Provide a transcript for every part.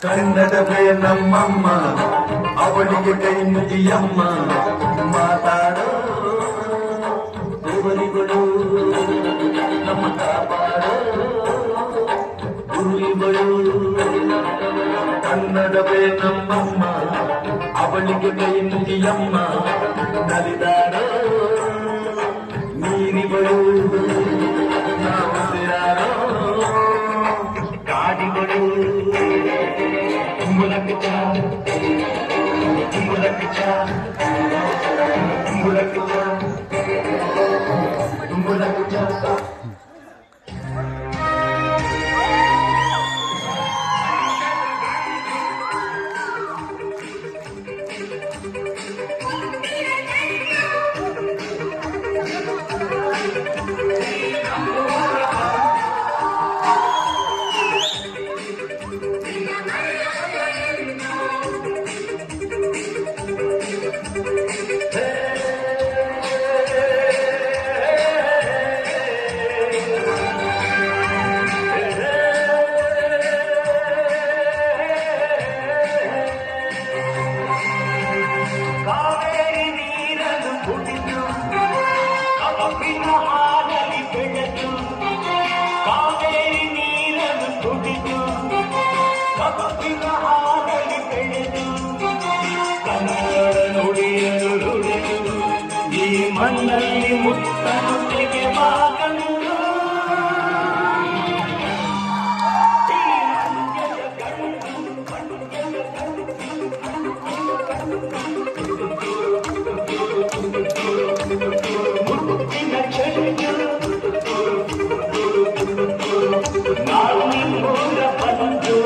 ಕನ್ನಡವೇ ನಮ್ಮಮ್ಮ, ಅವಳಿಗೆ ಕೈ ಮುಗಿಯಮ್ಮ. ಮಾತಾಡೋ ದೇವರಿಗಳು, ನಮ್ಮ ಕಾಪಾಡೋ ಗುರುಗಳು. ಕನ್ನಡವೇ ನಮ್ಮಮ್ಮ, ಅವಳಿಗೆ ಕೈ ಮುಗಿಯಮ್ಮ. ನಲಿದಾಡೋ ನೀರಿಗಳು, ನಾವು ಸಿರಾಡೋ ಗಾಡಿಗಳು. Mulakcha, mulakcha, mulakcha, mulakcha. ಮಣ್ಣಲ್ಲಿ ಮುತ್ತನು ತೆಗೆವಾಗಲು ಮುತ್ತಿನ ಚೆಂಡು ನಾವು ನಿಮ್ಮೂರ ಬಂದು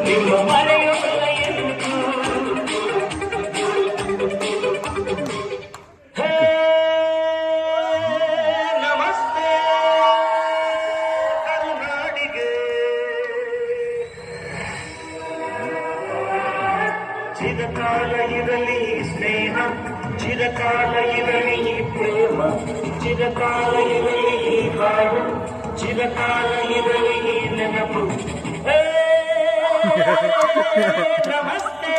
ನಿಮ್ಮ ಮನೆಯೊಳ ಎಂದು ನಮಸ್ತೆ ಕರುನಾಡಿಗೆ. ಚಿರಕಾಲ ಇರಲಿ ಸ್ನೇಹ, ಚಿರಕಾಲ ಇರಲಿ ಪ್ರೇಮ, ಚಿರಕಾಲ ಇರಲಿ ಹಾಡು, ಚಿರಕಾಲ ಇರಲಿ ನೆನಪು. ನಮಸ್ತೆ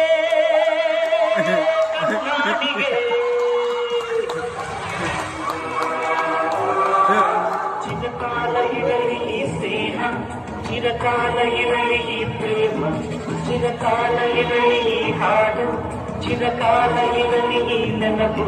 ಕರುನಾಡಿಗೆ. ಚಿರಕಾಲ ಇರಲಿ ಸ್ನೇಹ, ಚಿರಕಾಲ ಇರಲಿ ಪ್ರೇಮ, ಚಿರಕಾಲ ಇರಲಿ ಹಾಡು, ಚಿರಕಾಲ ಇರಲಿ ನೆನಪು.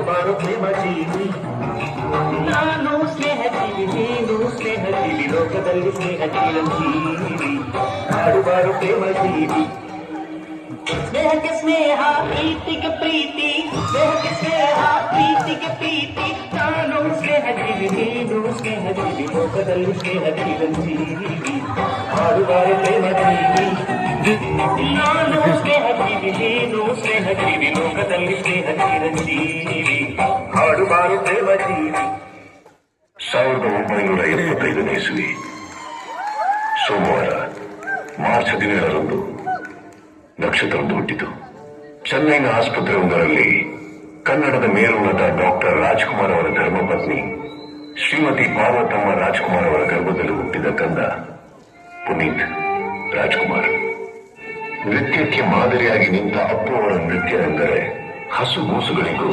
ಬಾರು ಪ್ರೇಮ ಜೀವಿ, ನಾನು ಸ್ನೇಹ ಜೀವಿ, ನೀನು ಸ್ನೇಹ ಜೀವಿ, ಲೋಕದಲ್ಲಿ ಸ್ನೇಹ ಚಿರಂಜೀವಿ. ಬಾರು ಪ್ರೇಮ ಜೀವಿ. ಸ್ನೇಹಕ್ಕೆ ಸ್ನೇಹ, ಪ್ರೀತಿಗೆ ಪ್ರೀತಿ, ಸ್ನೇಹಕ್ಕೆ ಸ್ನೇಹ, ಪ್ರೀತಿಗೆ ಪ್ರೀತಿ. ನಾನು ಸ್ನೇಹ ಜೀವಿ, ನೀನು ಸ್ನೇಹ ಜೀವಿ, ಲೋಕದಲ್ಲಿ ಸ್ನೇಹ ಚಿರಂಜೀವಿ. ಬಾರು ಪ್ರೇಮ ಜೀವಿ. ನಾನು ಸ್ನೇಹ ಜೀವಿ, ನೀನು ಸ್ನೇಹ ಜೀವಿ, ಲೋಕದಲ್ಲಿ ಸ್ನೇಹ ಚಿರಂಜೀವಿ. ಹಾಡುಬಾರು ಪ್ರೇಮ ಜೀವಿ. 1975ನೇ ಇಸವಿ ಸೋಮವಾರ ಮಾರ್ಚ್ 17ರಂದು ನಕ್ಷತ್ರದ್ದು ಹುಟ್ಟಿತು. ಚೆನ್ನೈನ ಆಸ್ಪತ್ರೆಯೊಂದರಲ್ಲಿ ಕನ್ನಡದ ಮೇರುನಟ ಡಾಕ್ಟರ್ ರಾಜ್ಕುಮಾರ್ ಅವರ ಧರ್ಮಪತ್ನಿ ಶ್ರೀಮತಿ ಪಾರ್ವತಮ್ಮ ರಾಜ್ಕುಮಾರ್ ಅವರ ಗರ್ಭದಲ್ಲಿ ಹುಟ್ಟಿದ ಕಂದ ಪುನೀತ್ ರಾಜ್ಕುಮಾರ್. ನೃತ್ಯಕ್ಕೆ ಮಾದರಿಯಾಗಿ ನಿಂತ ಅಪ್ಪು ಅವರ ನೃತ್ಯ ಎಂದರೆ ಹಸುಗೂಸುಗಳಿಗೂ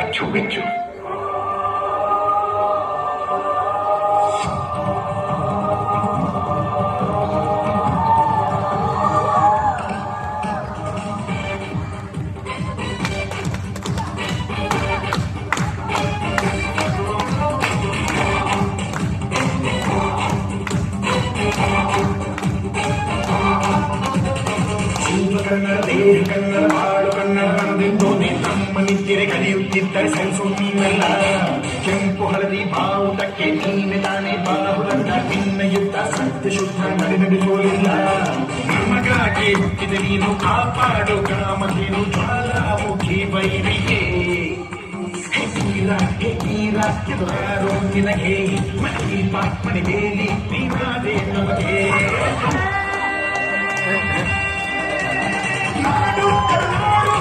ಅಚ್ಚುಮೆಚ್ಚು. ಕನ್ನಡ ದೇವಿ ಕನ್ನಡ ಹಾಡು ಕನ್ನಡ ನನ್ನದೆಂದು ನಮ್ಮ ನಿತ್ಯರೆ ಕಲಿಯುವ ನಡೆಯುತ್ತಿದ್ದರೆ ಸಹಿಸು ನೀನಲ್ಲ ಕೆಂಪು ಹಳದಿ ಬಾವುಟಕ್ಕೆ ನೀನೆ ತಾನೇ ಬಾಹುರಂಗ ನಿನ್ನ ಯುದ್ಧ ಸತ್ಯ ಶುದ್ಧ ನಡೆದುಕೊಳ್ಳಿಲ್ಲ ನಮಗಾಗಿ ಹುಟ್ಟಿದ ನೀನು ಕಾಪಾಡು ಕಾಮಧೇನು ಜ್ವಾಲಾಮುಖಿ ಬೈರಿಗೆ ಇದು ಯಾರೋ ನಿನಗೆ ಮನೆ ಪಾಪನೆ ಬೇಲಿ ನೀನಾದೆ ನಮಗೆ ನಾಡು ಕರುನಾಡು